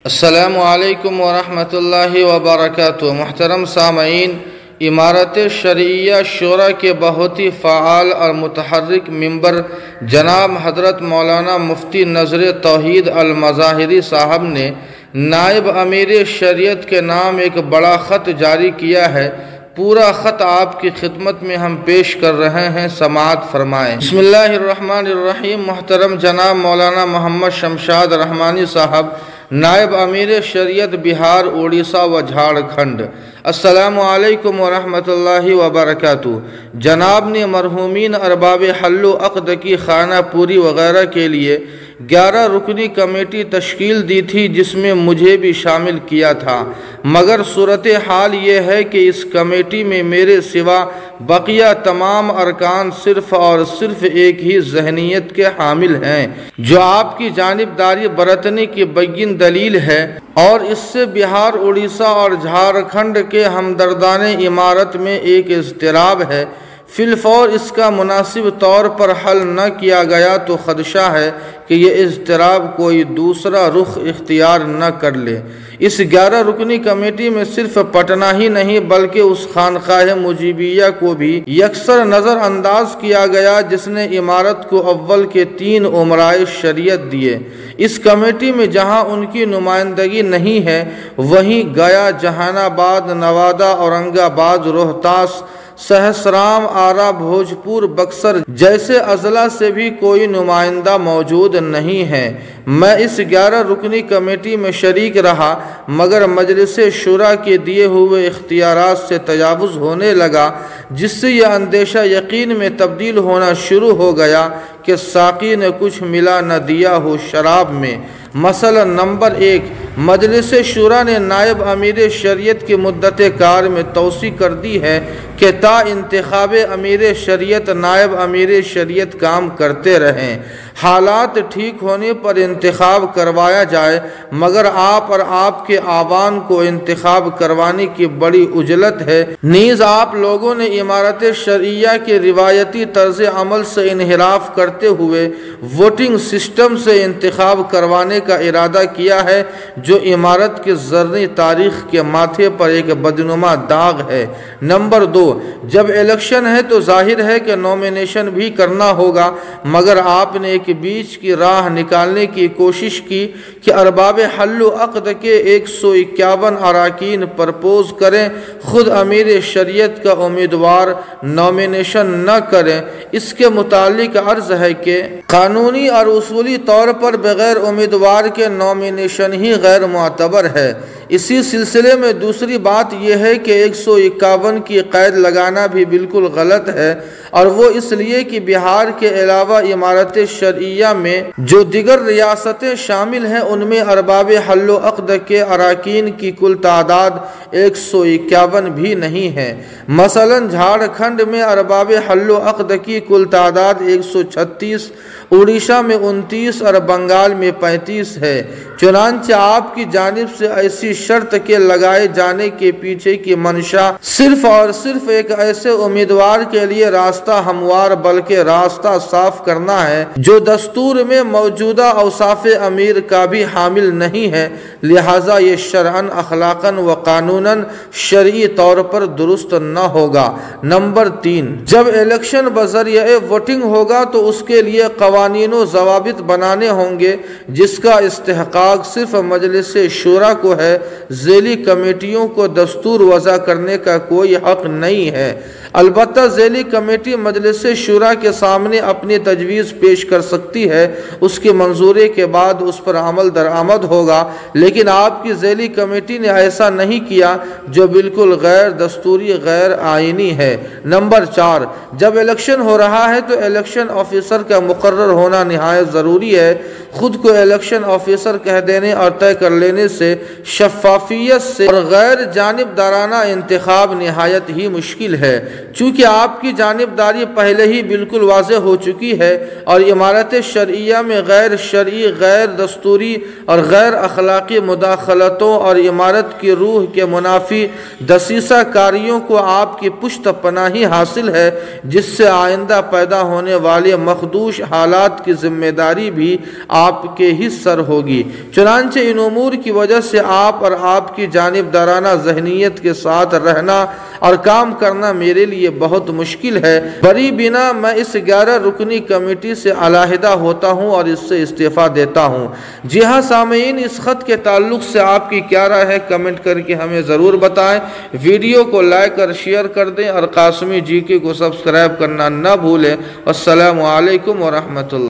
السلام علیکم ورحمۃ اللہ وبرکاتہ۔ محترم سامعین، امارت شرعیہ شورا کے بہت ہی فعال اور متحرک ممبر جناب حضرت مولانا مفتی نذر توحید المظاہری صاحب نے نائب امیر شریعت کے نام ایک بڑا خط جاری کیا ہے۔ پورا خط آپ کی خدمت میں ہم پیش کر رہے ہیں، سماعت فرمائیں۔ بسم اللہ الرحمن الرحیم۔ محترم جناب مولانا محمد شمشاد رحمانی صاحب، نائب امیر شریعت بہار، اڑیسہ و جھارکھنڈ۔ السلام علیکم ورحمۃ اللہ وبرکاتہ۔ جناب نے مرحومین ارباب حل و عقد کی خانہ پوری وغیرہ کے لیے 11 رکنی کمیٹی تشکیل دی تھی، جس میں مجھے بھی شامل کیا تھا، مگر صورتحال یہ ہے کہ اس کمیٹی میں میرے سوا بقیہ تمام ارکان صرف اور صرف ایک ہی ذہنیت کے حامل ہیں، جو آپ کی جانبداری برتنے کی بین دلیل ہے، اور اس سے بہار، اڑیسہ اور جھارکھنڈ کے ہمدردان امارت میں ایک اضطراب ہے۔ فی الفور اس کا مناسب طور پر حل نہ کیا گیا تو خدشہ ہے کہ یہ اضطراب کوئی دوسرا رخ اختیار نہ کر لے۔ اس 11 رکنی کمیٹی میں صرف پٹنہ ہی نہیں بلکہ اس خانقاہ مجیبیہ کو بھی یکسر نظر انداز کیا گیا، جس نے عمارت کو اول کے 3 امرائے شریعت دیے۔ اس کمیٹی میں جہاں ان کی نمائندگی نہیں ہے، وہیں گیا، جہان آباد، نوادہ، اورنگ آباد، روہتاس، سہسرام، آرا، بھوجپور، بکسر جیسے اضلاع سے بھی کوئی نمائندہ موجود نہیں ہے۔ میں اس 11 رکنی کمیٹی میں شریک رہا، مگر مجلس شورا کے دیے ہوئے اختیارات سے تجاوز ہونے لگا، جس سے یہ اندیشہ یقین میں تبدیل ہونا شروع ہو گیا کہ ساقی نے کچھ ملا نہ دیا ہو شراب میں۔ مسئلہ نمبر 1، مجلس شورا نے نائب امیر شریعت کی مدت کار میں توسیع کر دی ہے کہ تا انتخاب امیر شریعت نائب امیر شریعت کام کرتے رہیں، حالات ٹھیک ہونے پر انتخاب کروایا جائے، مگر آپ اور آپ کے آوان کو انتخاب کروانے کی بڑی عجلت ہے۔ نیز آپ لوگوں نے امارت شرعیہ کے روایتی طرز عمل سے انحراف کرتے ہوئے ووٹنگ سسٹم سے انتخاب کروانے کا ارادہ کیا ہے، جو عمارت کی زرعی تاریخ کے ماتھے پر ایک بدنما داغ ہے۔ نمبر 2، جب الیکشن ہے تو ظاہر ہے کہ نومینیشن بھی کرنا ہوگا، مگر آپ نے ایک بیچ کی راہ نکالنے کی کوشش کی کہ ارباب حل و عقد کے 151 اراکین پرپوز کریں، خود امیر شریعت کا امیدوار نومینیشن نہ کریں۔ اس کے متعلق عرض ہے کہ قانونی اور اصولی طور پر بغیر امیدوار کے نومینیشن ہی غیر معتبر ہے۔ اسی سلسلے میں دوسری بات یہ ہے کہ 151 کی قید لگانا بھی بالکل غلط ہے، اور وہ اس لیے کہ بہار کے علاوہ امارت شرعیہ میں جو دیگر ریاستیں شامل ہیں، ان میں ارباب حل و عقد کے اراکین کی کل تعداد 151 بھی نہیں ہے۔ مثلا جھارکھنڈ میں ارباب حل و عقد کی کل تعداد 136، اڑیسہ میں 29 اور بنگال میں 35 ہے۔ چنانچہ آپ کی جانب سے ایسی شرط کے لگائے جانے کے پیچھے کی منشا صرف اور صرف ایک ایسے امیدوار کے لیے راستہ ہموار بلکہ راستہ صاف کرنا ہے جو دستور میں موجودہ اوصاف امیر کا بھی حامل نہیں ہے، لہٰذا یہ شرعاً، اخلاقاً و قانوناً شرعی طور پر درست نہ ہوگا۔ نمبر 3، جب الیکشن بذریعہ ووٹنگ ہوگا تو اس کے لیے قوانین و ضوابط بنانے ہوں گے، جس کا استحقاق صرف مجلس شورا کو ہے۔ ذیلی کمیٹیوں کو دستور وضع کرنے کا کوئی حق نہیں ہے۔ البتہ ذیلی کمیٹی مجلس شورا کے سامنے اپنی تجویز پیش کر سکتی ہے، اس کی منظوری کے بعد اس پر عمل درآمد ہوگا، لیکن آپ کی ذیلی کمیٹی نے ایسا نہیں کیا، جو بالکل غیر دستوری، غیر آئینی ہے۔ نمبر 4، جب الیکشن ہو رہا ہے تو الیکشن آفیسر کا مقرر ہونا نہایت ضروری ہے۔ خود کو الیکشن آفیسر کہہ دینے اور طے کر لینے سے شفافیت سے اور غیر جانبدارانہ انتخاب نہایت ہی مشکل ہے۔ چونکہ آپ کی جانبداری پہلے ہی بالکل واضح ہو چکی ہے اور عمارت شرعیہ میں غیر شرعی، غیر دستوری اور غیر اخلاقی مداخلتوں اور عمارت کی روح کے منافی دسیسہ کاریوں کو آپ کی پشت پناہی حاصل ہے، جس سے آئندہ پیدا ہونے والے مخدوش حالات کی ذمہ داری بھی آپ کے ہی سر ہوگی۔ چنانچہ ان امور کی وجہ سے آپ اور آپ کی جانبدارانہ ذہنیت کے ساتھ رہنا اور کام کرنا میرے لیے بہت مشکل ہے۔ بری بنا میں اس 11 رکنی کمیٹی سے علیحدہ ہوتا ہوں اور اس سے استعفیٰ دیتا ہوں۔ جی ہاں سامعین، اس خط کے تعلق سے آپ کی کیا رائے ہے کمنٹ کر کے ہمیں ضرور بتائیں۔ ویڈیو کو لائک اور شیئر کر دیں اور قاسمی جی کے کو سبسکرائب کرنا نہ بھولیں۔ السلام علیکم ورحمۃ اللہ۔